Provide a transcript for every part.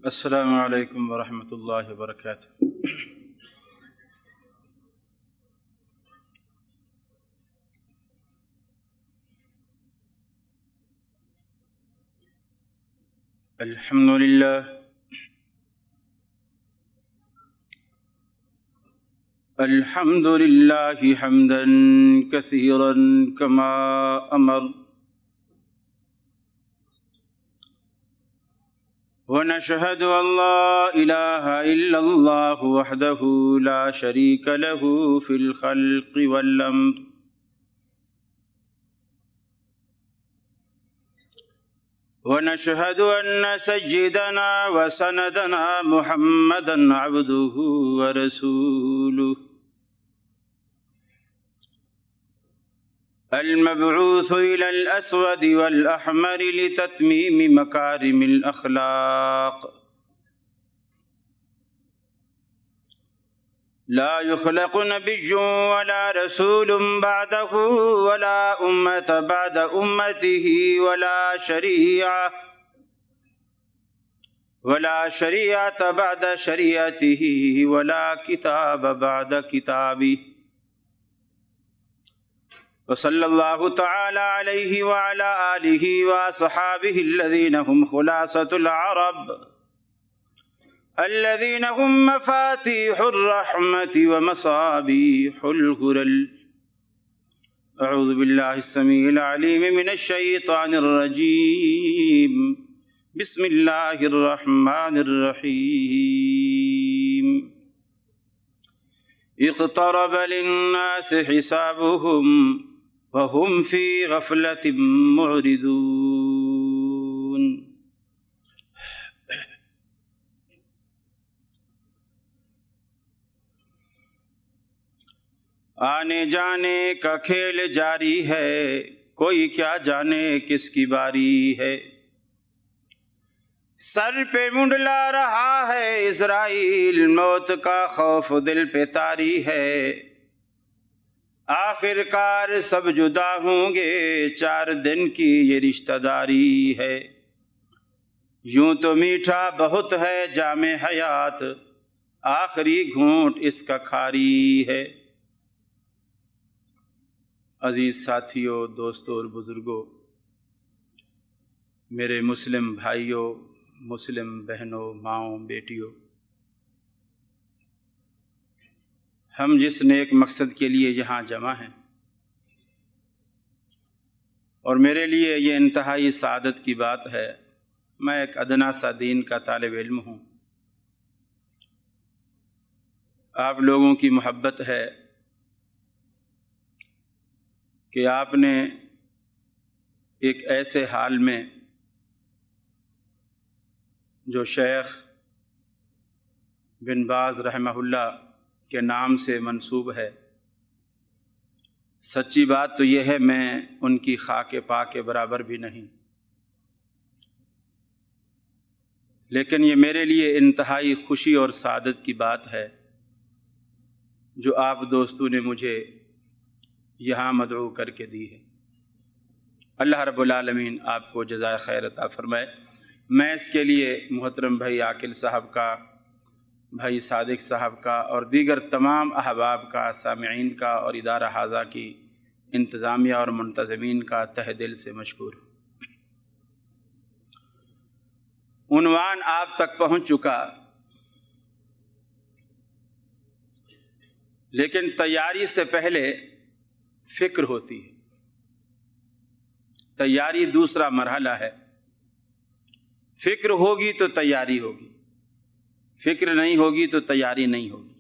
السلام علیکم ورحمۃ اللہ وبرکاتہ۔ الحمد للہ الحمد للہ حمدا کثیرا کما امر، ونشهد أن لا إله إلا الله وحده لا شريك له في الخلق والأمر، ونشهد أن سيدنا وسندنا محمدا عبده ورسوله المبعوث إلى الأسود والأحمر لتتميم مكارم الأخلاق، لا يخلق نبي ولا رسول بعده ولا أمة بعد أمته ولا شريعة بعد شريعته ولا كتاب بعد كتابه، وصلى الله تعالى عليه وعلى آله وأصحابه الذين هم خلاصة العرب، الذين هم مفاتيح الرحمة ومصابيح الغرل۔ أعوذ بالله السميع العليم من الشيطان الرجيم، بسم الله الرحمن الرحيم۔ اقترب للناس حسابهم وهم في غفلة معرضون۔ آنے جانے کا کھیل جاری ہے، کوئی کیا جانے کس کی باری ہے، سر پہ منڈلا رہا ہے اسرائیل، موت کا خوف دل پہ طاری ہے، آخر کار سب جدا ہوں گے، 4 دن کی یہ رشتہ داری ہے، یوں تو میٹھا بہت ہے جام حیات، آخری گھونٹ اس کا کھاری ہے۔ عزیز ساتھیوں، دوستوں اور بزرگوں، میرے مسلم بھائیوں، مسلم بہنوں، ماؤں، بیٹیوں، ہم جس نیک مقصد کے لیے یہاں جمع ہیں، اور میرے لیے یہ انتہائی سعادت کی بات ہے، میں ایک ادنا سا دین کا طالب علم ہوں، آپ لوگوں کی محبت ہے کہ آپ نے ایک ایسے حال میں جو شیخ بن باز رحمہ اللہ کے نام سے منسوب ہے، سچی بات تو یہ ہے میں ان کی خاک پا کے برابر بھی نہیں، لیکن یہ میرے لیے انتہائی خوشی اور سعادت کی بات ہے جو آپ دوستوں نے مجھے یہاں مدعو کر کے دی ہے۔ اللہ رب العالمین آپ کو جزائے خیر عطا فرمائے۔ میں اس کے لیے محترم بھائی عاقل صاحب کا، بھائی صادق صاحب کا اور دیگر تمام احباب کا، سامعین کا اور ادارہ حاضہ کی انتظامیہ اور منتظمین کا تہ دل سے مشکور ہوں۔ عنوان آپ تک پہنچ چکا، لیکن تیاری سے پہلے فکر ہوتی ہے، تیاری دوسرا مرحلہ ہے، فکر ہوگی تو تیاری ہوگی، فکر نہیں ہوگی تو تیاری نہیں ہوگی۔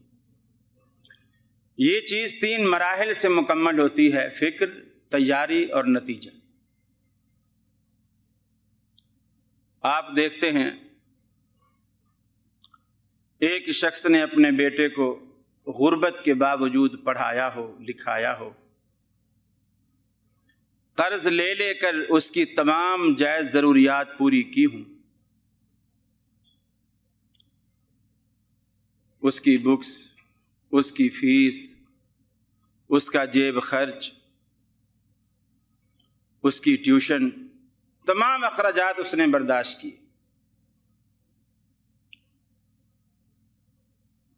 یہ چیز 3 مراحل سے مکمل ہوتی ہے، فکر، تیاری اور نتیجہ۔ آپ دیکھتے ہیں ایک شخص نے اپنے بیٹے کو غربت کے باوجود پڑھایا ہو، لکھایا ہو، قرض لے لے کر اس کی تمام جائز ضروریات پوری کی ہوں، اس کی بکس، اس کی فیس، اس کا جیب خرچ، اس کی ٹیوشن، تمام اخراجات اس نے برداشت کیے،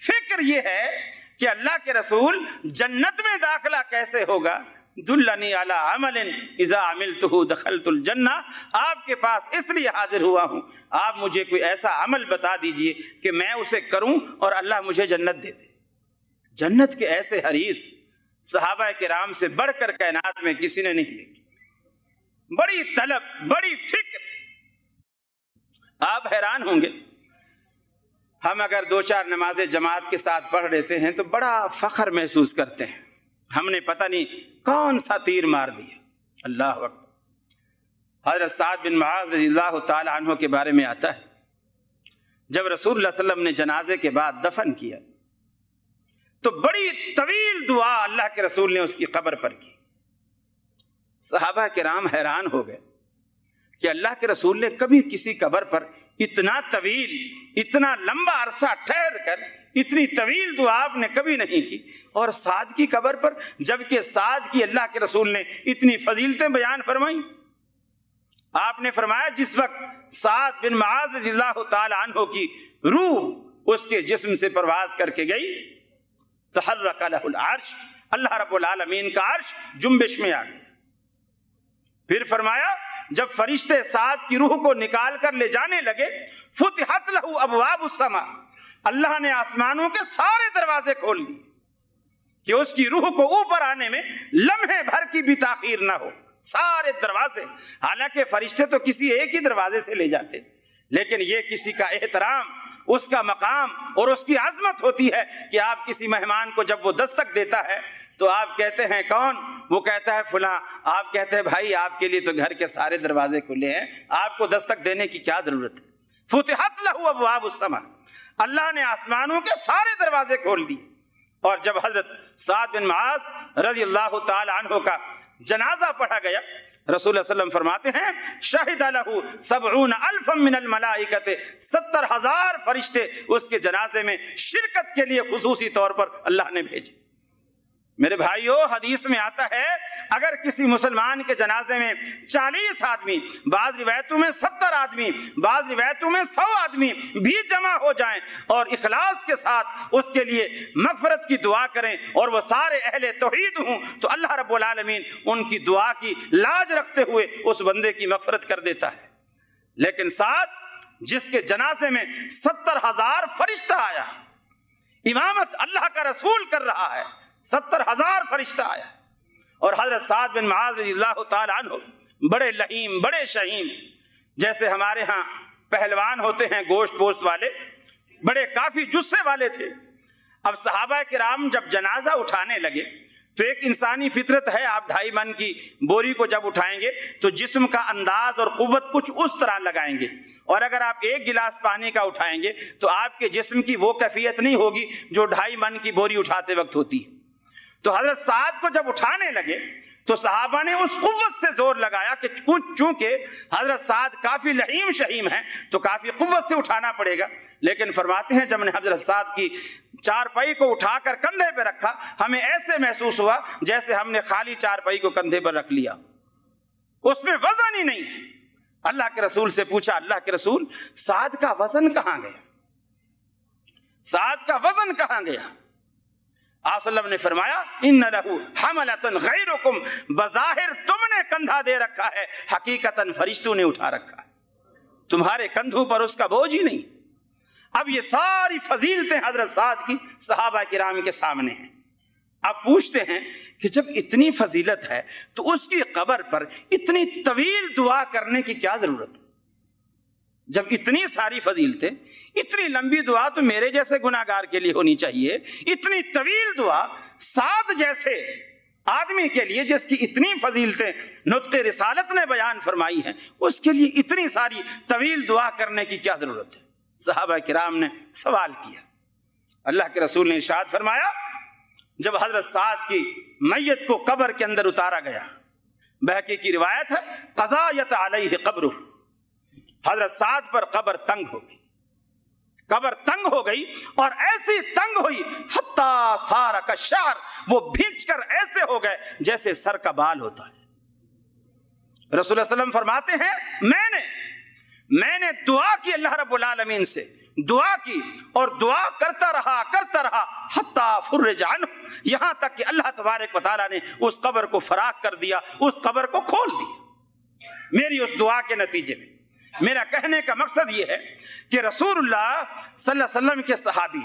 فکر یہ ہے کہ اللہ کے رسول جنت میں داخلہ کیسے ہوگا؟ دلنی علی عمل اذا عملتہ دخلت الجنہ، آپ کے پاس اس لیے حاضر ہوا ہوں، آپ مجھے کوئی ایسا عمل بتا دیجئے کہ میں اسے کروں اور اللہ مجھے جنت دے دے۔ جنت کے ایسے حریص صحابہ کرام سے بڑھ کر کائنات میں کسی نے نہیں دیکھی۔ بڑی طلب، بڑی فکر۔ آپ حیران ہوں گے، ہم اگر 2-4 نمازیں جماعت کے ساتھ پڑھ لیتے ہیں تو بڑا فخر محسوس کرتے ہیں، ہم نے پتہ نہیں کون سا تیر مار دیا۔ اللہ اکبر۔ حضرت سعد بن معاذ رضی اللہ تعالی عنہ کے بارے میں آتا ہے، جب رسول اللہ صلی اللہ علیہ وسلم نے جنازے کے بعد دفن کیا تو بڑی طویل دعا اللہ کے رسول نے اس کی قبر پر کی۔ صحابہ کرام حیران ہو گئے کہ اللہ کے رسول نے کبھی کسی قبر پر اتنا طویل، اتنا لمبا عرصہ ٹھہر کر اتنی طویل دعا آپ نے کبھی نہیں کی، اور سعد کی قبر پر، جبکہ سعد کی اللہ کے رسول نے اتنی فضیلتیں بیان فرمائیں۔ آپ نے فرمایا جس وقت سعد بن معاذ رضی اللہ تعالی عنہ کی روح اس کے جسم سے پرواز کر کے گئی، تحرک لہ العرش، اللہ رب العالمین کا عرش جنبش میں آ گیا۔ پھر فرمایا جب فرشتے سعد کی روح کو نکال کر لے جانے لگے، فتحت لہ ابواب السماء، اللہ نے آسمانوں کے سارے دروازے کھول دیے کہ اس کی روح کو اوپر آنے میں لمحے بھر کی بھی تاخیر نہ ہو۔ سارے دروازے، حالانکہ فرشتے تو کسی ایک ہی دروازے سے لے جاتے، لیکن یہ کسی کا احترام، اس کا مقام اور اس کی عظمت ہوتی ہے کہ آپ کسی مہمان کو جب وہ دستک دیتا ہے تو آپ کہتے ہیں کون؟ وہ کہتا ہے فلاں۔ آپ کہتے ہیں بھائی آپ کے لیے تو گھر کے سارے دروازے کھلے ہیں، آپ کو دستک دینے کی کیا ضرورت ہے؟ فتحت لہ ابواب السماء، اللہ نے آسمانوں کے سارے دروازے کھول دیے۔ اور جب حضرت سعد بن معاذ رضی اللہ تعالی عنہ کا جنازہ پڑھا گیا، رسول اللہ صلی اللہ علیہ وسلم فرماتے ہیں شہد لہ 70,000 من الملائکۃ، 70,000 فرشتے اس کے جنازے میں شرکت کے لیے خصوصی طور پر اللہ نے بھیجے۔ میرے بھائیو، حدیث میں آتا ہے اگر کسی مسلمان کے جنازے میں 40 آدمی، بعض روایتوں میں 70 آدمی، بعض روایتوں میں 100 آدمی بھی جمع ہو جائیں اور اخلاص کے ساتھ اس کے لیے مغفرت کی دعا کریں اور وہ سارے اہل توحید ہوں، تو اللہ رب العالمین ان کی دعا کی لاج رکھتے ہوئے اس بندے کی مغفرت کر دیتا ہے۔ لیکن ساتھ جس کے جنازے میں 70,000 فرشتہ آیا، امامت اللہ کا رسول کر رہا ہے، 70,000 فرشتہ آیا، اور حضرت سعد بن معاذ رضی اللہ تعالی عنہ بڑے لئیم، بڑے شہیم، جیسے ہمارے ہاں پہلوان ہوتے ہیں گوشت پوست والے، بڑے کافی جثے والے تھے۔ اب صحابہ کرام جب جنازہ اٹھانے لگے تو ایک انسانی فطرت ہے، آپ 2.5 من کی بوری کو جب اٹھائیں گے تو جسم کا انداز اور قوت کچھ اس طرح لگائیں گے، اور اگر آپ 1 گلاس پانی کا اٹھائیں گے تو آپ کے جسم کی وہ کیفیت نہیں ہوگی جو 2.5 من کی بوری اٹھاتے وقت ہوتی ہے۔ تو حضرت سعد کو جب اٹھانے لگے تو صحابہ نے اس قوت سے زور لگایا کہ چونکہ حضرت سعد کافی لئیم شہیم ہیں تو کافی قوت سے اٹھانا پڑے گا، لیکن فرماتے ہیں جب نے حضرت سعد کی چارپائی کو اٹھا کر کندھے پہ رکھا، ہمیں ایسے محسوس ہوا جیسے ہم نے خالی چارپائی کو کندھے پر رکھ لیا، اس میں وزن ہی نہیں ہے۔ اللہ کے رسول سے پوچھا، اللہ کے رسول سعد کا وزن کہاں گیا؟ سعد کا وزن کہاں گیا؟ آپ صلی اللہ علیہ وسلم نے فرمایا ان لہ حملۃ غیرکم، بظاہر تم نے کندھا دے رکھا ہے، حقیقتاً فرشتوں نے اٹھا رکھا ہے، تمہارے کندھوں پر اس کا بوجھ ہی نہیں۔ اب یہ ساری فضیلتیں حضرت سعد کی صحابہ کرام کے سامنے ہیں۔ اب پوچھتے ہیں کہ جب اتنی فضیلت ہے تو اس کی قبر پر اتنی طویل دعا کرنے کی کیا ضرورت ہے؟ جب اتنی ساری فضیلتیں، اتنی لمبی دعا تو میرے جیسے گناہگار کے لیے ہونی چاہیے، اتنی طویل دعا سعد جیسے آدمی کے لیے جس کی اتنی فضیلتیں نطق رسالت نے بیان فرمائی ہیں، اس کے لیے اتنی ساری طویل دعا کرنے کی کیا ضرورت ہے؟ صحابہ کرام نے سوال کیا۔ اللہ کے رسول نے ارشاد فرمایا جب حضرت سعد کی میت کو قبر کے اندر اتارا گیا، بہقی کی روایت ہے قضایت علیہ قبرہ، حضرت سعد پر قبر تنگ ہو گئی، قبر تنگ ہو گئی، اور ایسی تنگ ہوئی حتیٰ صار کالشعر، وہ بھینچ کر ایسے ہو گئے جیسے سر کا بال ہوتا ہے۔ رسول اللہ صلی اللہ علیہ وسلم فرماتے ہیں میں نے دعا کی اللہ رب العالمین سے، دعا کی اور دعا کرتا رہا حتی فرج عنہ، یہاں تک کہ اللہ تبارک و تعالیٰ نے اس قبر کو فراغ کر دیا، اس قبر کو کھول دیا میری اس دعا کے نتیجے میں۔ میرا کہنے کا مقصد یہ ہے کہ رسول اللہ صلی اللہ علیہ وسلم کے صحابی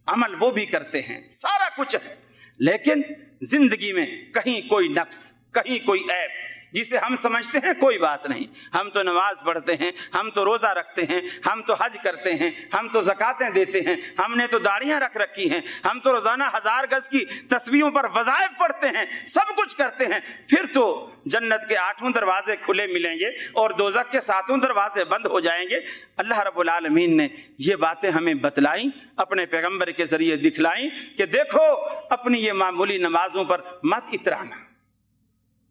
عمل وہ بھی کرتے ہیں، سارا کچھ ہے، لیکن زندگی میں کہیں کوئی نقص، کہیں کوئی عیب جسے ہم سمجھتے ہیں کوئی بات نہیں، ہم تو نماز پڑھتے ہیں، ہم تو روزہ رکھتے ہیں، ہم تو حج کرتے ہیں، ہم تو زکاتیں دیتے ہیں، ہم نے تو داڑیاں رکھ رکھی ہیں، ہم تو روزانہ 1000 گز کی تسبیحوں پر وظائف پڑھتے ہیں، سب کچھ کرتے ہیں، پھر تو جنت کے 8 دروازے کھلے ملیں گے اور دوزخ کے 7 دروازے بند ہو جائیں گے۔ اللہ رب العالمین نے یہ باتیں ہمیں بتلائیں، اپنے پیغمبر کے ذریعے دکھلائیں کہ دیکھو اپنی یہ معمولی نمازوں پر مت اترانا،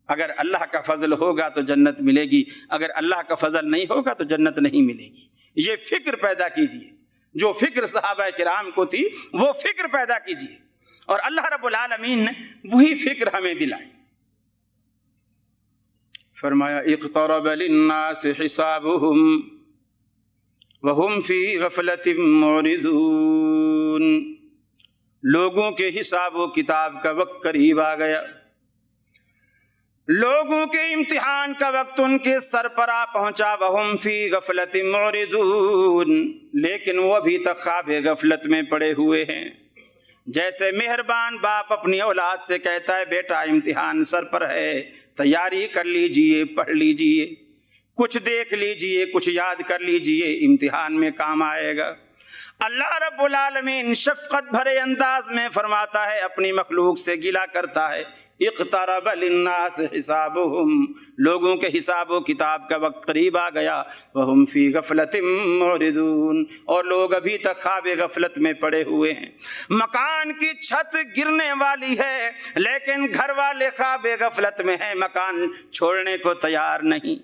اگر اللہ کا فضل ہوگا تو جنت ملے گی، اگر اللہ کا فضل نہیں ہوگا تو جنت نہیں ملے گی۔ یہ فکر پیدا کیجئے، جو فکر صحابہ کرام کو تھی وہ فکر پیدا کیجئے، اور اللہ رب العالمین نے وہی فکر ہمیں دلائی۔ فرمایا اقترب للناس حسابهم وهم فی غفلۃ معرضون، لوگوں کے حساب و کتاب کا وقت قریب آ گیا، لوگوں کے امتحان کا وقت ان کے سر پر آ پہنچا، وہم فی غفلۃ معرضون، لیکن وہ ابھی تک خواب غفلت میں پڑے ہوئے ہیں۔ جیسے مہربان باپ اپنی اولاد سے کہتا ہے بیٹا امتحان سر پر ہے، تیاری کر لیجئے، پڑھ لیجئے، کچھ دیکھ لیجئے، کچھ یاد کر لیجئے، امتحان میں کام آئے گا۔ اللہ رب العالمین شفقت بھرے انداز میں فرماتا ہے، اپنی مخلوق سے گلہ کرتا ہے، اقترب للناس حسابهم، لوگوں کے حساب و کتاب کا وقت قریب آ گیا، وہم فی غفلۃ معرضون، اور لوگ ابھی تک خواب غفلت میں پڑے ہوئے ہیں۔ مکان کی چھت گرنے والی ہے لیکن گھر والے خواب غفلت میں ہیں، مکان چھوڑنے کو تیار نہیں۔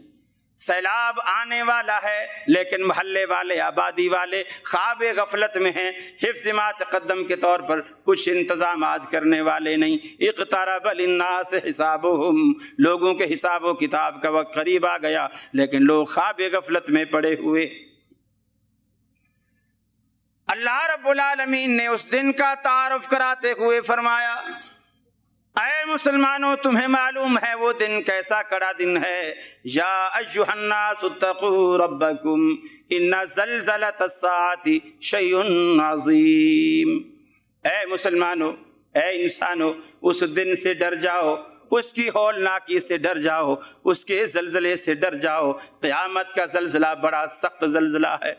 سیلاب آنے والا ہے لیکن محلے والے، آبادی والے خواب غفلت میں ہیں، حفظ ما تقدم کے طور پر کچھ انتظامات کرنے والے نہیں۔ اقترب للناس حسابهم، لوگوں کے حساب و کتاب کا وقت قریب آ گیا لیکن لوگ خواب غفلت میں پڑے ہوئے۔ اللہ رب العالمین نے اس دن کا تعارف کراتے ہوئے فرمایا، اے مسلمانوں تمہیں معلوم ہے وہ دن کیسا کڑا دن ہے۔ یا ایھا الناس اتقوا ربکم ان زلزلۃ الساعۃ شیء عظیم، اے مسلمانوں، اے انسانوں، اس دن سے ڈر جاؤ، اس کی ہولناکی سے ڈر جاؤ، اس کے زلزلے سے ڈر جاؤ۔ قیامت کا زلزلہ بڑا سخت زلزلہ ہے۔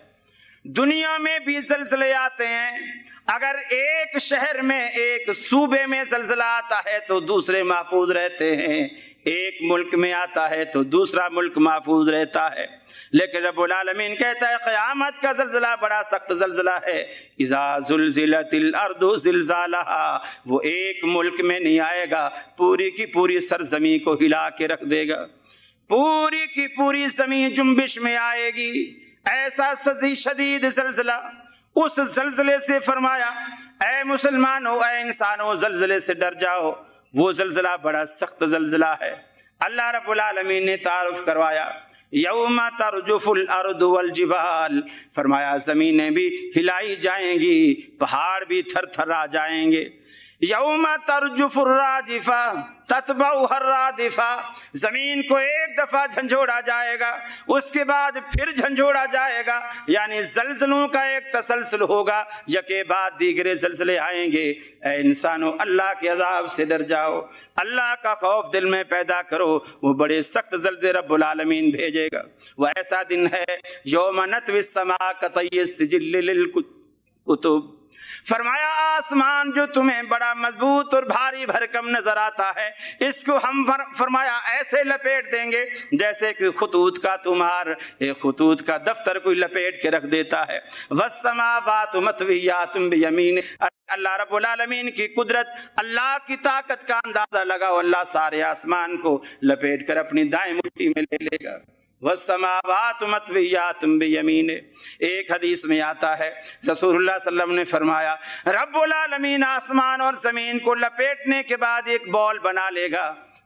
دنیا میں بھی زلزلے آتے ہیں، اگر ایک شہر میں، ایک صوبے میں زلزلہ آتا ہے تو دوسرے محفوظ رہتے ہیں، ایک ملک میں آتا ہے تو دوسرا ملک محفوظ رہتا ہے، لیکن رب العالمین کہتا ہے قیامت کا زلزلہ بڑا سخت زلزلہ ہے۔ اذا زلزلت الارض زلزالہا، وہ ایک ملک میں نہیں آئے گا، پوری کی پوری سرزمین کو ہلا کے رکھ دے گا، پوری کی پوری زمین جنبش میں آئے گی، ایسا شدید زلزلہ۔ اس زلزلے سے فرمایا اے مسلمانوں، اے انسانوں، زلزلے سے ڈر جاؤ، وہ زلزلہ بڑا سخت زلزلہ ہے۔ اللہ رب العالمین نے تعارف کروایا، یوم ترجف الارض والجبال، فرمایا زمینیں بھی ہلائی جائیں گی، پہاڑ بھی تھر تھرا جائیں گے۔ یوم ترجف الراجفہ تتبعها الرادفہ، زمین کو ایک دفعہ جھنجھوڑا جائے گا، اس کے بعد پھر جھنجھوڑا جائے گا، یعنی زلزلوں کا ایک تسلسل ہوگا، یکے بعد دیگرے زلزلے آئیں گے۔ اے انسانوں، اللہ کے عذاب سے ڈر جاؤ، اللہ کا خوف دل میں پیدا کرو، وہ بڑے سخت زلزلے رب العالمین بھیجے گا۔ وہ ایسا دن ہے یوم نطوی السماء کطی السجل للکتب، فرمایا آسمان جو تمہیں بڑا مضبوط اور بھاری بھرکم نظر آتا ہے، اس کو ہم فرمایا ایسے لپیٹ دیں گے جیسے کہ خطوط کا تمہار، ایک خطوط کا دفتر کوئی لپیٹ کے رکھ دیتا ہے۔ والسماوات مطویات بیمینہ، اللہ رب العالمین کی قدرت، اللہ کی طاقت کا اندازہ لگاؤ، اللہ سارے آسمان کو لپیٹ کر اپنی دائیں مٹھی میں لے لے گا۔ والسماوات مطویات بیمینہ، ایک حدیث میں آتا ہے رسول اللہ صلی اللہ علیہ وسلم نے فرمایا رب العالمین آسمان اور زمین کو لپیٹنے کے بعد ایک بال بنا لے گا،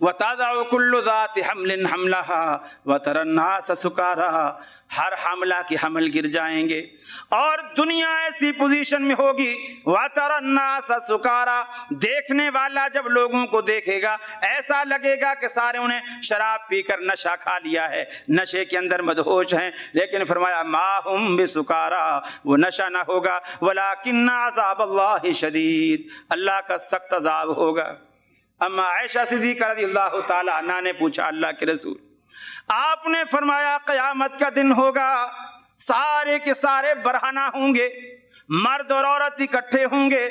وَتَضَعُ كُلُّ ذَاتِ حَمْلٍ حَمْلَهَا وَتَرَى النَّاسَ سُكَارَىٰ، ہر حاملہ کی حمل گر جائیں گے اور دنیا ایسی پوزیشن میں ہوگی وَتَرَى النَّاسَ سُكَارَىٰ، دیکھنے والا جب لوگوں کو دیکھے گا ایسا لگے گا کہ سارے انہیں شراب پی کر نشہ کھا لیا ہے، نشے کے اندر مدہوش ہیں، لیکن فرمایا مَا هُمْ بِسُكَارَىٰ، وہ نشہ نہ ہوگا، وَلَٰكِنَّ عَذَابَ اللَّهِ شَدِيدٌ، اللہ کا سخت عذاب ہوگا۔ اما عائشہ صدیقہ رضی اللہ تعالی عنہ نے پوچھا اللہ کے رسول، آپ نے فرمایا قیامت کا دن ہوگا، سارے کے سارے برہنہ ہوں گے، مرد اور عورت اکٹھے ہوں گے۔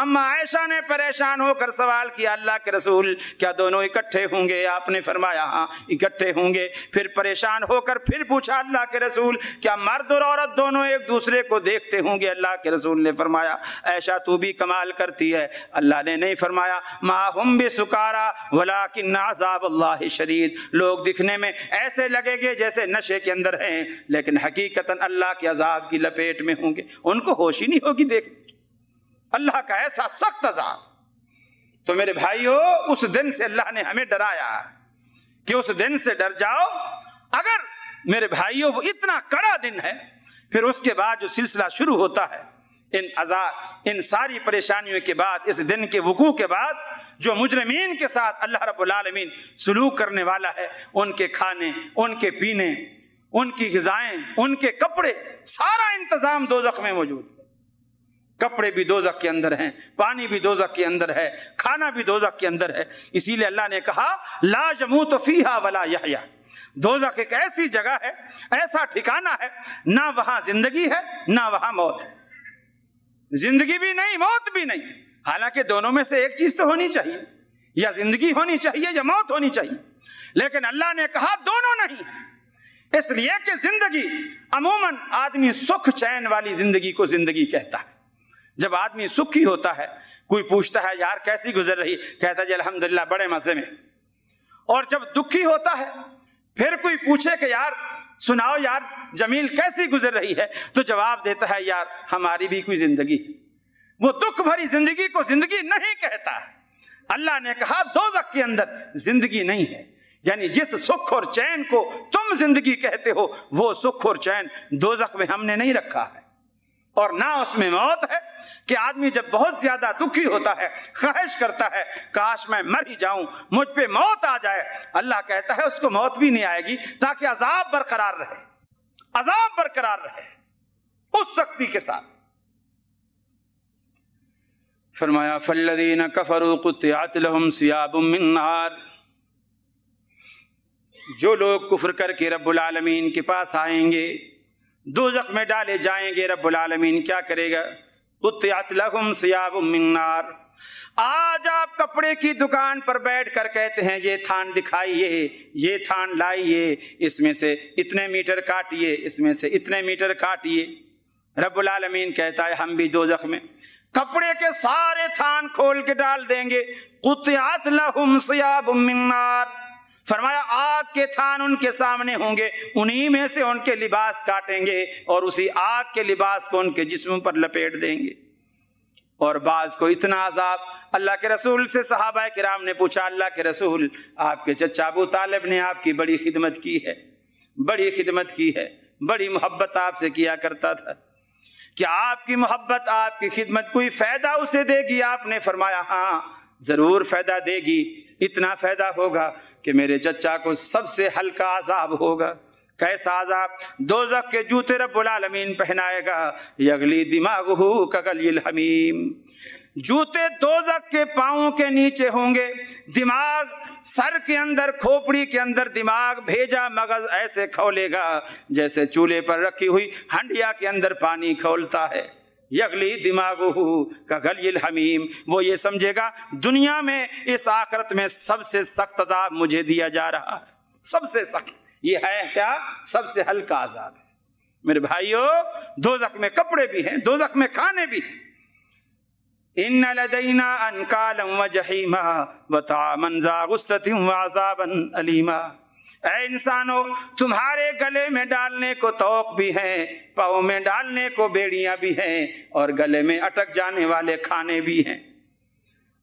اما عائشہ نے پریشان ہو کر سوال کیا اللہ کے رسول کیا دونوں اکٹھے ہوں گے؟ آپ نے فرمایا ہاں اکٹھے ہوں گے۔ پھر پریشان ہو کر پھر پوچھا اللہ کے رسول کیا مرد اور عورت دونوں ایک دوسرے کو دیکھتے ہوں گے؟ اللہ کے رسول نے فرمایا عائشہ تو بھی کمال کرتی ہے، اللہ نے نہیں فرمایا ما ہم بسکارا ولکن عذاب اللہ شدید، لوگ دکھنے میں ایسے لگے گے جیسے نشے کے اندر ہیں لیکن حقیقتاً اللہ کے عذاب کی لپیٹ میں ہوں گے، ان کو ہوش ہی نہیں ہوگی دیکھنے کی، اللہ کا ایسا سخت عذاب۔ تو میرے بھائیو اس دن سے اللہ نے ہمیں ڈرایا کہ اس دن سے ڈر جاؤ۔ اگر میرے بھائیو وہ اتنا کڑا دن ہے، پھر اس کے بعد جو سلسلہ شروع ہوتا ہے ان ساری پریشانیوں کے بعد، اس دن کے وقوع کے بعد جو مجرمین کے ساتھ اللہ رب العالمین سلوک کرنے والا ہے، ان کے کھانے، ان کے پینے، ان کی غذائیں، ان کے کپڑے، سارا انتظام دوزخ میں موجود ہے۔ کپڑے بھی دوزخ کے اندر ہیں، پانی بھی دوزخ کے اندر ہے، کھانا بھی دوزخ کے اندر ہے۔ اسی لیے اللہ نے کہا لا یموت فیہا ولا یحیا، دوزخ ایک ایسی جگہ ہے، ایسا ٹھکانہ ہے، نہ وہاں زندگی ہے نہ وہاں موت ہے، زندگی بھی نہیں موت بھی نہیں، حالانکہ دونوں میں سے ایک چیز تو ہونی چاہیے، یا زندگی ہونی چاہیے یا موت ہونی چاہیے، لیکن اللہ نے کہا دونوں نہیں ہیں، اس لیے کہ زندگی عموماً آدمی سکھ چین والی زندگی کو زندگی کہتا ہے۔ جب آدمی سکھی ہوتا ہے، کوئی پوچھتا ہے یار کیسی گزر رہی، کہتا ہے جی الحمدللہ بڑے مزے میں، اور جب دکھی ہوتا ہے پھر کوئی پوچھے کہ یار سناؤ یار جمیل کیسی گزر رہی ہے، تو جواب دیتا ہے یار ہماری بھی کوئی زندگی ہے۔ وہ دکھ بھری زندگی کو زندگی نہیں کہتا ہے۔ اللہ نے کہا دوزخ کے اندر زندگی نہیں ہے، یعنی جس سکھ اور چین کو تم زندگی کہتے ہو وہ سکھ اور چین دوزخ میں ہم نے نہیں رکھا ہے، اور نہ اس میں موت ہے کہ آدمی جب بہت زیادہ دکھی ہوتا ہے خواہش کرتا ہے کاش میں مر ہی جاؤں، مجھ پہ موت آ جائے، اللہ کہتا ہے اس کو موت بھی نہیں آئے گی تاکہ عذاب برقرار رہے، عذاب برقرار رہے اس سختی کے ساتھ۔ فرمایا فالذین کفروا قطعت لهم ثیاب من نار، جو لوگ کفر کر کے رب العالمین کے پاس آئیں گے دوزخ میں ڈالے جائیں گے، رب العالمین کیا کرے گا؟ قطعت لهم ثیاب من نار، آج آپ کپڑے کی دکان پر بیٹھ کر کہتے ہیں یہ تھان دکھائیے، یہ تھان لائیے، اس میں سے اتنے میٹر کاٹیے، اس میں سے اتنے میٹر کاٹیے۔ رب العالمین کہتا ہے ہم بھی دوزخ میں کپڑے کے سارے تھان کھول کے ڈال دیں گے۔ قطعت لهم ثیاب من نار، فرمایا آگ کے تھان ان کے سامنے ہوں گے، انہی میں سے ان کے لباس کاٹیں گے اور اسی آگ کے لباس کو ان کے جسموں پر لپیٹ دیں گے۔ اور بعض کو اتنا عذاب، اللہ کے رسول سے صحابہ کرام نے پوچھا اللہ کے رسول آپ کے چچا ابو طالب نے آپ کی بڑی خدمت کی ہے، بڑی خدمت کی ہے، بڑی محبت آپ سے کیا کرتا تھا، کیا آپ کی محبت آپ کی خدمت کوئی فائدہ اسے دے گی؟ آپ نے فرمایا ہاں ضرور فائدہ دے گی، اتنا فائدہ ہوگا کہ میرے چچا کو سب سے ہلکا عذاب ہوگا۔ کیسا عذاب؟ دوزخ کے جوتے رب العالمین پہنائے گا، یغلی دماغہ کغلی الحمیم، جوتے دوزخ کے پاؤں کے نیچے ہوں گے، دماغ سر کے اندر، کھوپڑی کے اندر دماغ بھیجا مغز ایسے کھولے گا جیسے چولہے پر رکھی ہوئی ہنڈیا کے اندر پانی کھولتا ہے۔ یغلی دماغہ کغلی الحمیم، وہ یہ سمجھے گا دنیا میں اس آخرت میں سب سے سخت عذاب مجھے دیا جا رہا ہے، سب سے سخت، یہ ہے کیا؟ سب سے ہلکا عذاب ہے۔ میرے بھائیو دوزخ میں کپڑے بھی ہیں، دوزخ میں کھانے بھی ہیں۔ ان لدینا انکالا وجحیما وطعاما ذا غصۃ وعذابا الیما، اے انسانو تمہارے گلے میں ڈالنے کو توق بھی ہیں، پاؤں میں ڈالنے کو بیڑیاں بھی ہیں، اور گلے میں اٹک جانے والے کھانے بھی ہیں۔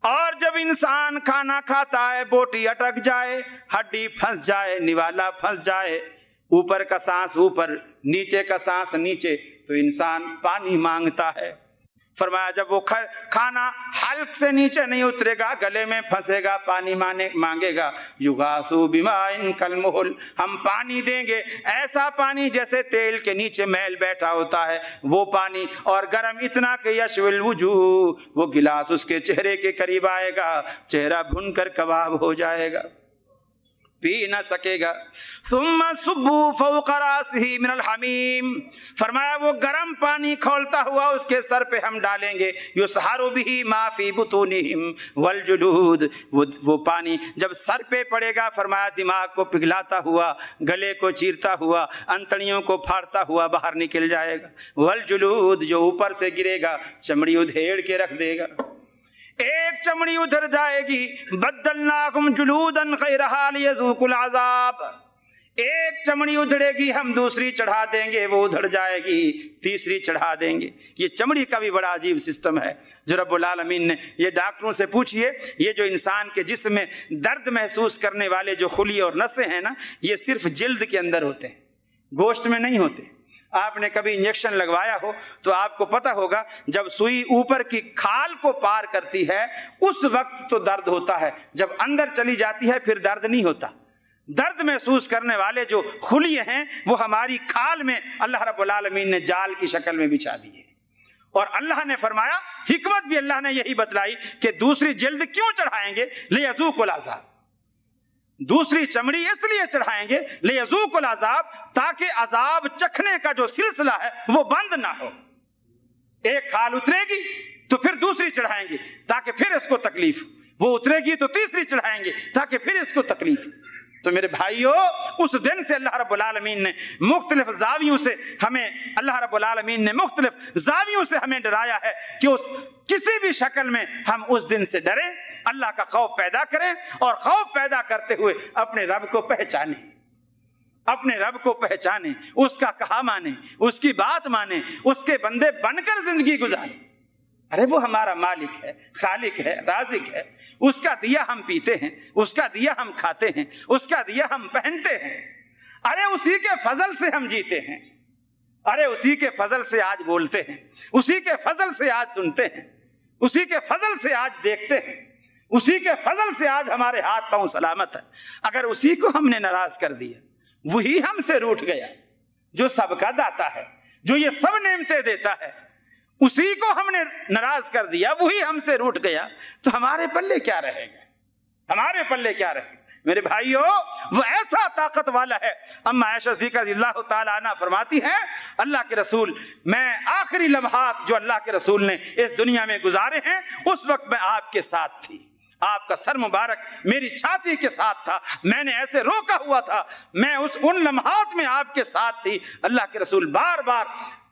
اور جب انسان کھانا کھاتا ہے بوٹی اٹک جائے, ہڈی پھنس جائے, نوالا پھنس جائے, اوپر کا سانس اوپر, نیچے کا سانس نیچے, تو انسان پانی مانگتا ہے. فرمایا جب وہ کھانا حلق سے نیچے نہیں اترے گا, گلے میں پھنسے گا, پانی مانگے گا. یغاثوا بماء کالمہل, ہم پانی دیں گے ایسا پانی جیسے تیل کے نیچے میل بیٹھا ہوتا ہے وہ پانی, اور گرم اتنا کہ یشوی الوجوہ, وہ گلاس اس کے چہرے کے قریب آئے گا, چہرہ بھن کر کباب ہو جائے گا, پی نہ سکے گا. ثم صبوا فوق راسہ من الحمیم, فرمایا وہ گرم پانی کھولتا ہوا اس کے سر پہ ہم ڈالیں گے. یسحر بہ ما فی بطونہم والجلود, وہ پانی جب سر پہ پڑے گا فرمایا دماغ کو پگھلاتا ہوا, گلے کو چیرتا ہوا, انتڑیوں کو پھاڑتا ہوا باہر نکل جائے گا. والجلود, جو اوپر سے گرے گا چمڑی ادھیڑ کے رکھ دے گا. ایک چمڑی ادھر جائے گی, بدلناکم جلودا غیرہا لیذوقوا العذاب, ایک چمڑی ادھڑے گی ہم دوسری چڑھا دیں گے, وہ ادھڑ جائے گی تیسری چڑھا دیں گے. یہ چمڑی کا بھی بڑا عجیب سسٹم ہے جو رب العالمین نے. یہ ڈاکٹروں سے پوچھئے, یہ جو انسان کے جسم میں درد محسوس کرنے والے جو خلی اور نسیں ہیں نا, یہ صرف جلد کے اندر ہوتے ہیں, گوشت میں نہیں ہوتے. آپ نے کبھی انجیکشن لگوایا ہو تو آپ کو پتہ ہوگا جب سوئی اوپر کی کھال کو پار کرتی ہے اس وقت تو درد ہوتا ہے, جب اندر چلی جاتی ہے پھر درد نہیں ہوتا. درد محسوس کرنے والے جو خلیے ہیں وہ ہماری کھال میں اللہ رب العالمین نے جال کی شکل میں بچھا دیے. اور اللہ نے فرمایا, حکمت بھی اللہ نے یہی بتلائی کہ دوسری جلد کیوں چڑھائیں گے, لیذوقوا العذاب, دوسری چمڑی اس لیے چڑھائیں گے لیذوقوا العذاب, تاکہ عذاب چکھنے کا جو سلسلہ ہے وہ بند نہ ہو. ایک کھال اترے گی تو پھر دوسری چڑھائیں گے تاکہ پھر اس کو تکلیف, وہ اترے گی تو تیسری چڑھائیں گے تاکہ پھر اس کو تکلیف. تو میرے بھائیو, اس دن سے اللہ رب العالمین نے مختلف زاویوں سے ہمیں, اللہ رب العالمین نے مختلف زاویوں سے ہمیں ڈرایا ہے کہ اس کسی بھی شکل میں ہم اس دن سے ڈریں, اللہ کا خوف پیدا کریں, اور خوف پیدا کرتے ہوئے اپنے رب کو پہچانیں, اپنے رب کو پہچانیں, اس کا کہا مانیں, اس کی بات مانیں, اس کے بندے بن کر زندگی گزاریں. ارے وہ ہمارا مالک ہے, خالق ہے, رازق ہے, اس کا دیا ہم پیتے ہیں, اس کا دیا ہم کھاتے ہیں, اس کا دیا ہم پہنتے ہیں. ارے اسی کے فضل سے ہم جیتے ہیں, ارے اسی کے فضل سے آج بولتے ہیں, اسی کے فضل سے آج سنتے ہیں, اسی کے فضل سے آج دیکھتے ہیں, اسی کے فضل سے آج ہمارے ہاتھ پاؤں سلامت ہے. اگر اسی کو ہم نے ناراض کر دیا, وہی ہم سے روٹھ گیا جو سب کا داتا ہے, جو یہ سب نعمتیں دیتا ہے, اسی کو ہم نے ناراض کر دیا, وہی ہم سے روٹھ گیا, تو ہمارے پلے کیا رہے گا, ہمارے پلے کیا رہے گا. میرے بھائیو, وہ ایسا طاقت والا ہے. اما عائشہ صدیقہ رضی اللہ تعالی عنہ فرماتی ہیں, اللہ کے رسول, میں آخری لمحات جو اللہ کے رسول نے اس دنیا میں گزارے ہیں اس وقت میں آپ کے ساتھ تھی, آپ کا سر مبارک میری چھاتی کے ساتھ تھا, میں نے ایسے روکا ہوا تھا, میں ان لمحات میں آپ کے ساتھ تھی. اللہ کے رسول بار بار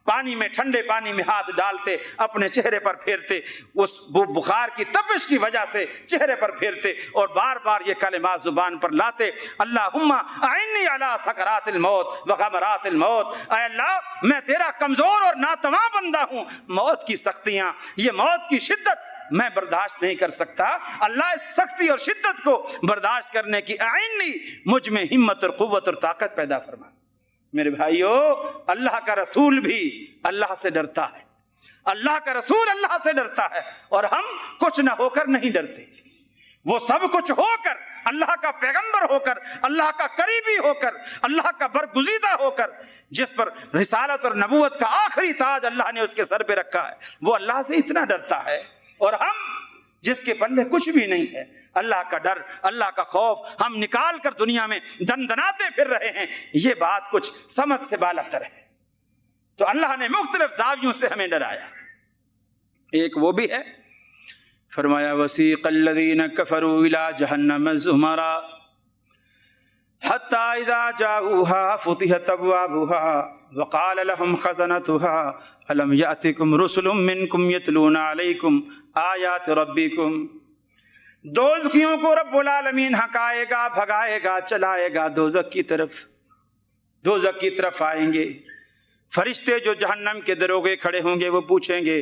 پانی میں, ٹھنڈے پانی میں ہاتھ ڈالتے, اپنے چہرے پر پھیرتے, اس بخار کی تپش کی وجہ سے چہرے پر پھیرتے, اور بار بار یہ کلمات زبان پر لاتے, اللہم اعنی علی سکرات الموت وغمرات الموت, اے اللہ میں تیرا کمزور اور ناتواں بندہ ہوں, موت کی سختیاں, یہ موت کی شدت میں برداشت نہیں کر سکتا. اللہ اس سختی اور شدت کو برداشت کرنے کی اعنی, مجھ میں ہمت اور قوت اور طاقت پیدا فرما. میرے بھائیو, اللہ کا رسول بھی اللہ سے ڈرتا ہے, اللہ کا رسول اللہ سے ڈرتا ہے, اور ہم کچھ نہ ہو کر نہیں ڈرتے. وہ سب کچھ ہو کر, اللہ کا پیغمبر ہو کر, اللہ کا قریبی ہو کر, اللہ کا برگزیدہ ہو کر, جس پر رسالت اور نبوت کا آخری تاج اللہ نے اس کے سر پہ رکھا ہے, وہ اللہ سے اتنا ڈرتا ہے. اور ہم جس کے پلے کچھ بھی نہیں ہے, اللہ کا ڈر, اللہ کا خوف ہم نکال کر دنیا میں دندناتے پھر رہے ہیں, یہ بات کچھ سمجھ سے بالاتر ہے. تو اللہ نے مختلف زاویوں سے ہمیں ڈرایا. ایک وہ بھی ہے, فرمایا وسیق الذین کفروا الی جہنم زمرا حتی اذا جاؤوها فتحت ابوابها وقال لهم خزنتها الم یأتکم رسل منکم یتلون علیکم آیات ربکم. دوزخیوں کو رب العالمین ہکائے گا, بھگائے گا, چلائے گا دوزخ کی طرف. دوزخ کی طرف آئیں گے فرشتے جو جہنم کے دروغے کھڑے ہوں گے, وہ پوچھیں گے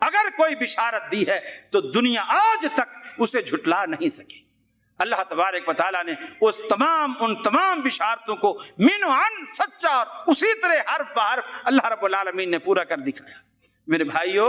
اگر کوئی بشارت دی ہے تو دنیا آج تک اسے جھٹلا نہیں سکی۔ اللہ تبارک و تعالیٰ نے ان تمام بشارتوں کو من عن سچا اور اسی طرح حرف بحرف اللہ رب العالمین نے پورا کر دکھایا۔ میرے بھائیو،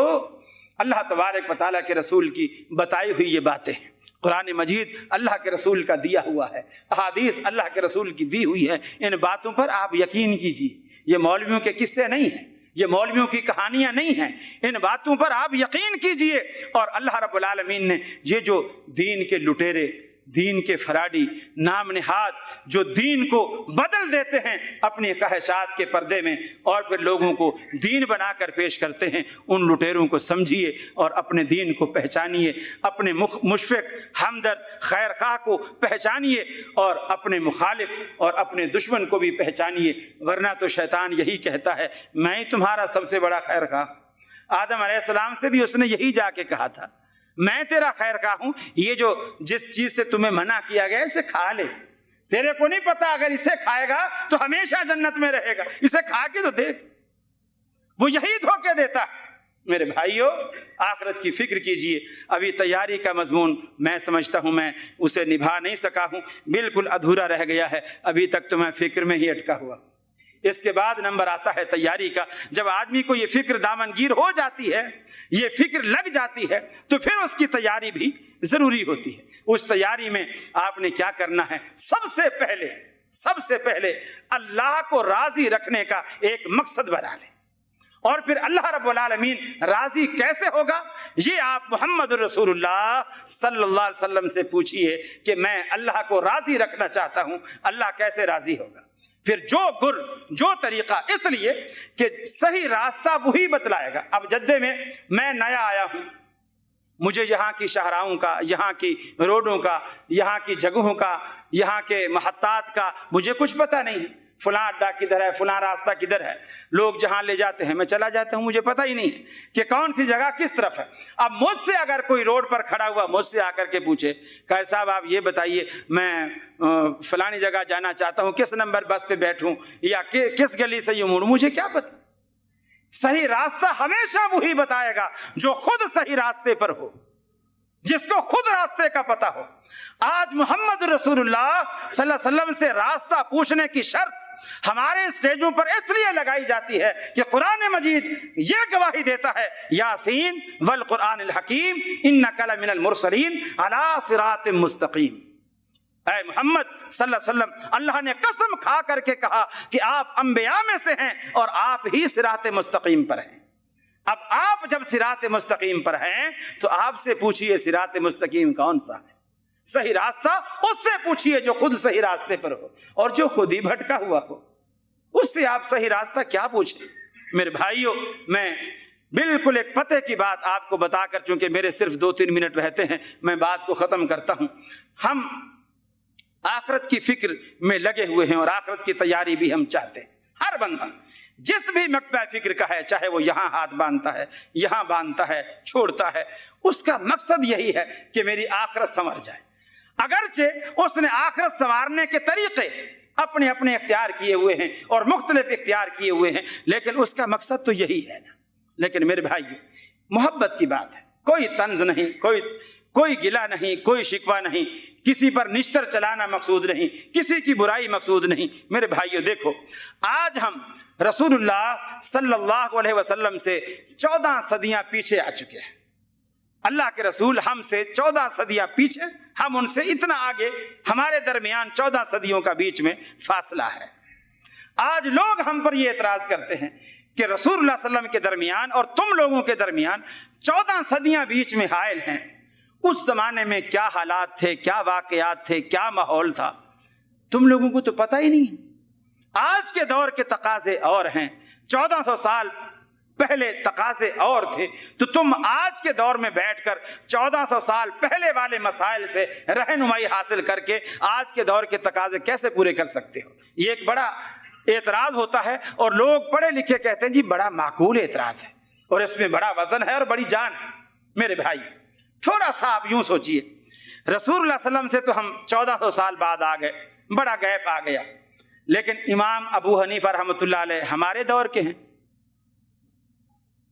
اللہ تبارک و تعالیٰ کے رسول کی بتائی ہوئی یہ باتیں ہیں، قرآن مجید اللہ کے رسول کا دیا ہوا ہے، احادیث اللہ کے رسول کی دی ہوئی ہے، ان باتوں پر آپ یقین کیجیے۔ یہ مولویوں کے قصے نہیں ہیں، یہ مولویوں کی کہانیاں نہیں ہیں، ان باتوں پر آپ یقین کیجئے۔ اور اللہ رب العالمین نے یہ جو دین کے لٹیرے، دین کے فراڈی، نام نہاد جو دین کو بدل دیتے ہیں اپنی خواہشات کے پردے میں اور پھر لوگوں کو دین بنا کر پیش کرتے ہیں، ان لٹیروں کو سمجھیے اور اپنے دین کو پہچانیے، اپنے مشفق ہمدرد خیر خواہ کو پہچانیے اور اپنے مخالف اور اپنے دشمن کو بھی پہچانیے، ورنہ تو شیطان یہی کہتا ہے میں ہی تمہارا سب سے بڑا خیر خواہ۔ آدم علیہ السلام سے بھی اس نے یہی جا کے کہا تھا میں تیرا خیر خواہ ہوں، یہ جو جس چیز سے تمہیں منع کیا گیا اسے کھا لے، تیرے کو نہیں پتا اگر اسے کھائے گا تو ہمیشہ جنت میں رہے گا، اسے کھا کے تو دیکھ۔ وہ یہی دھوکے دیتا ہے۔ میرے بھائیو، آخرت کی فکر کیجئے۔ ابھی تیاری کا مضمون میں سمجھتا ہوں میں اسے نبھا نہیں سکا ہوں، بالکل ادھورا رہ گیا ہے، ابھی تک تو میں فکر میں ہی اٹکا ہوا۔ اس کے بعد نمبر آتا ہے تیاری کا۔ جب آدمی کو یہ فکر دامنگیر ہو جاتی ہے، یہ فکر لگ جاتی ہے، تو پھر اس کی تیاری بھی ضروری ہوتی ہے۔ اس تیاری میں آپ نے کیا کرنا ہے؟ سب سے پہلے اللہ کو راضی رکھنے کا ایک مقصد بنا لیں، اور پھر اللہ رب العالمین راضی کیسے ہوگا یہ آپ محمد رسول اللہ صلی اللہ علیہ وسلم سے پوچھئے کہ میں اللہ کو راضی رکھنا چاہتا ہوں، اللہ کیسے راضی ہوگا؟ پھر جو طریقہ، اس لیے کہ صحیح راستہ وہی بتلائے گا۔ اب جدے میں نیا آیا ہوں، مجھے یہاں کی شاہراہوں کا، یہاں کی روڈوں کا، یہاں کی جگہوں کا، یہاں کے محطات کا مجھے کچھ پتہ نہیں ہے، فلاں اڈا کدھر ہے، فلاں راستہ کدھر ہے، لوگ جہاں لے جاتے ہیں میں چلا جاتا ہوں، مجھے پتہ ہی نہیں ہے کہ کون سی جگہ کس طرف ہے۔ اب مجھ سے اگر کوئی روڈ پر کھڑا ہوا مجھ سے آ کر کے پوچھے کہ صاحب آپ یہ بتائیے میں فلانی جگہ جانا چاہتا ہوں، کس نمبر بس پہ بیٹھوں یا کس گلی سے یوں مڑوں، مجھے کیا پتہ؟ صحیح راستہ ہمیشہ وہی بتائے گا جو خود صحیح راستے پر ہو، جس کو خود راستے کا پتہ ہو۔ آج محمد رسول اللہ صلی اللہ علیہ وسلم سے راستہ پوچھنے کی شرط ہمارے اسٹیجوں پر اس لیے لگائی جاتی ہے کہ قرآن مجید یہ گواہی دیتا ہے یاسین والقرآن الحکیم انک لمن المرسلین علی صراط مستقیم۔ اے محمد صلی اللہ علیہ وسلم، اللہ نے قسم کھا کر کے کہا کہ آپ انبیاء میں سے ہیں اور آپ ہی صراط مستقیم پر ہیں۔ اب آپ جب صراط مستقیم پر ہیں تو آپ سے پوچھئے صراط مستقیم کون سا ہے؟ صحیح راستہ اس سے پوچھئے جو خود صحیح راستے پر ہو، اور جو خود ہی بھٹکا ہوا ہو اس سے آپ صحیح راستہ کیا پوچھیں؟ میرے بھائیوں، میں بالکل ایک پتے کی بات آپ کو بتا کر، چونکہ میرے صرف 2-3 منٹ رہتے ہیں، میں بات کو ختم کرتا ہوں۔ ہم آخرت کی فکر میں لگے ہوئے ہیں اور آخرت کی تیاری بھی ہم چاہتے ہیں۔ ہر بندہ جس بھی مکتبہ فکر کا ہے، چاہے وہ یہاں ہاتھ باندھتا ہے، یہاں باندھتا ہے، چھوڑتا ہے، اس کا مقصد یہی ہے کہ میری آخرت سنور جائے۔ اگرچہ اس نے آخرت سنوارنے کے طریقے اپنے اپنے اختیار کیے ہوئے ہیں اور مختلف اختیار کیے ہوئے ہیں، لیکن اس کا مقصد تو یہی ہے نا۔ لیکن میرے بھائی، محبت کی بات ہے، کوئی طنز نہیں، کوئی گلہ نہیں، کوئی شکوہ نہیں، کسی پر نشتر چلانا مقصود نہیں، کسی کی برائی مقصود نہیں۔ میرے بھائیو دیکھو، آج ہم رسول اللہ صلی اللہ علیہ وسلم سے 14 صدیاں پیچھے آ چکے ہیں۔ اللہ کے رسول ہم سے 14 صدیاں پیچھے، ہم ان سے اتنا آگے، ہمارے درمیان 14 صدیوں کا بیچ میں فاصلہ ہے۔ آج لوگ ہم پر یہ اعتراض کرتے ہیں کہ رسول اللہ صلی اللہ علیہ وسلم کے درمیان اور تم لوگوں کے درمیان 14 صدیاں بیچ میں حائل ہیں۔ اس زمانے میں کیا حالات تھے، کیا واقعات تھے، کیا ماحول تھا، تم لوگوں کو تو پتہ ہی نہیں۔ آج کے دور کے تقاضے اور ہیں، 1400 سال پہلے تقاضے اور تھے، تو تم آج کے دور میں بیٹھ کر 1400 سال پہلے والے مسائل سے رہنمائی حاصل کر کے آج کے دور کے تقاضے کیسے پورے کر سکتے ہو؟ یہ ایک بڑا اعتراض ہوتا ہے، اور لوگ پڑھے لکھے کہتے ہیں جی بڑا معقول اعتراض ہے اور اس میں بڑا وزن ہے اور بڑی جان ہے۔ میرے بھائی، تھوڑا سا آپ یوں سوچئے، رسول اللہ صلی اللہ علیہ وسلم سے تو ہم 1400 سال بعد آ گئے، بڑا گیپ آ گیا، لیکن امام ابو حنیفہ رحمۃ اللہ علیہ ہمارے دور کے ہیں،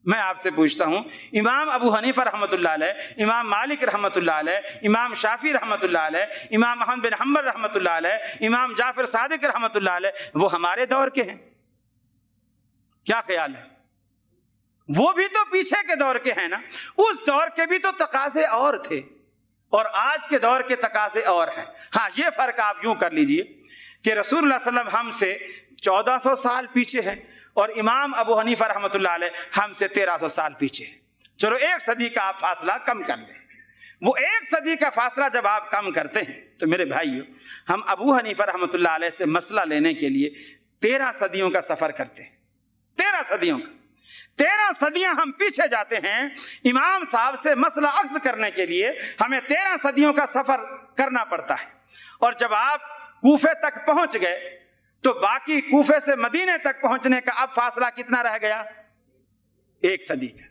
میں آپ سے پوچھتا ہوں، امام ابو حنیفہ رحمۃ اللہ علیہ، امام مالک رحمۃ اللہ علیہ، امام شافعی رحمۃ اللہ علیہ، امام احمد بن حنبل رحمۃ اللہ علیہ، امام جعفر صادق رحمۃ اللہ علیہ، وہ ہمارے دور کے ہیں؟ کیا خیال ہے؟ وہ بھی تو پیچھے کے دور کے ہیں نا. اس دور کے بھی تو تقاضے اور تھے اور آج کے دور کے تقاضے اور ہیں. ہاں، یہ فرق آپ یوں کر لیجئے کہ رسول اللہ صلی اللہ علیہ وسلم ہم سے 1400 سال پیچھے ہیں اور امام ابو حنیفہ رحمۃ اللہ علیہ ہم سے 1300 سال پیچھے ہیں. چلو 1 صدی کا آپ فاصلہ کم کر لیں. وہ 1 صدی کا فاصلہ جب آپ کم کرتے ہیں تو میرے بھائیو، ہم ابو حنیفہ رحمۃ اللہ علیہ سے مسئلہ لینے کے لیے 13 صدیوں کا سفر کرتے ہیں. 13 صدیوں کا. 13 صدیاں ہم پیچھے جاتے ہیں. امام صاحب سے مسئلہ اخذ کرنے کے لیے ہمیں 13 صدیوں کا سفر کرنا پڑتا ہے. اور جب آپ کوفے تک پہنچ گئے تو باقی کوفے سے مدینے تک پہنچنے کا اب فاصلہ کتنا رہ گیا؟ 1 صدی کا.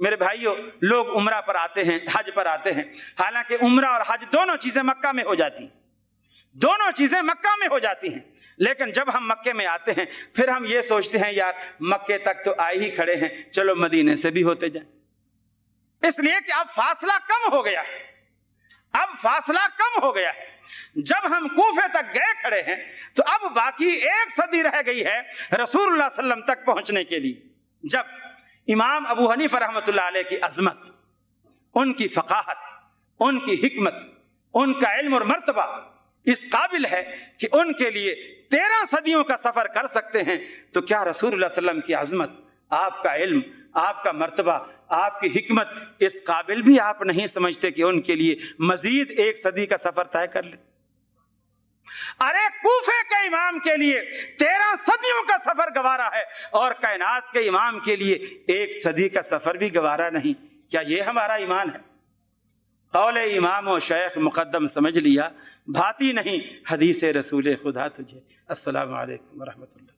میرے بھائیوں، لوگ عمرہ پر آتے ہیں، حج پر آتے ہیں، حالانکہ عمرہ اور حج دونوں چیزیں مکہ میں ہو جاتی ہیں. دونوں چیزیں مکہ میں ہو جاتی ہیں. لیکن جب ہم مکے میں آتے ہیں پھر ہم یہ سوچتے ہیں یار مکے تک تو آئے ہی کھڑے ہیں، چلو مدینے سے بھی ہوتے جائیں. اس لیے کہ اب فاصلہ کم ہو گیا ہے. اب فاصلہ کم ہو گیا ہے. جب ہم کوفے تک گئے کھڑے ہیں تو اب باقی 1 صدی رہ گئی ہے رسول اللہ صلی اللہ علیہ وسلم تک پہنچنے کے لیے. جب امام ابو حنیفہ رحمۃ اللہ علیہ کی عظمت، ان کی فقاہت، ان کی حکمت، ان کا علم اور مرتبہ اس قابل ہے کہ ان کے لیے 13 صدیوں کا سفر کر سکتے ہیں، تو کیا رسول اللہ صلی اللہ علیہ وسلم کی عظمت، آپ کا علم، آپ کا مرتبہ، آپ کی حکمت اس قابل بھی آپ نہیں سمجھتے کہ ان کے لیے مزید 1 صدی کا سفر طے کر لیں؟ ارے کوفے کے امام کے لیے 13 صدیوں کا سفر گوارا ہے اور کائنات کے امام کے لیے 1 صدی کا سفر بھی گوارا نہیں. کیا یہ ہمارا ایمان ہے؟ قول امام و شیخ مقدم سمجھ لیا، بھاتی نہیں حدیث رسول خدا تجھے. السلام علیکم ورحمۃ اللہ.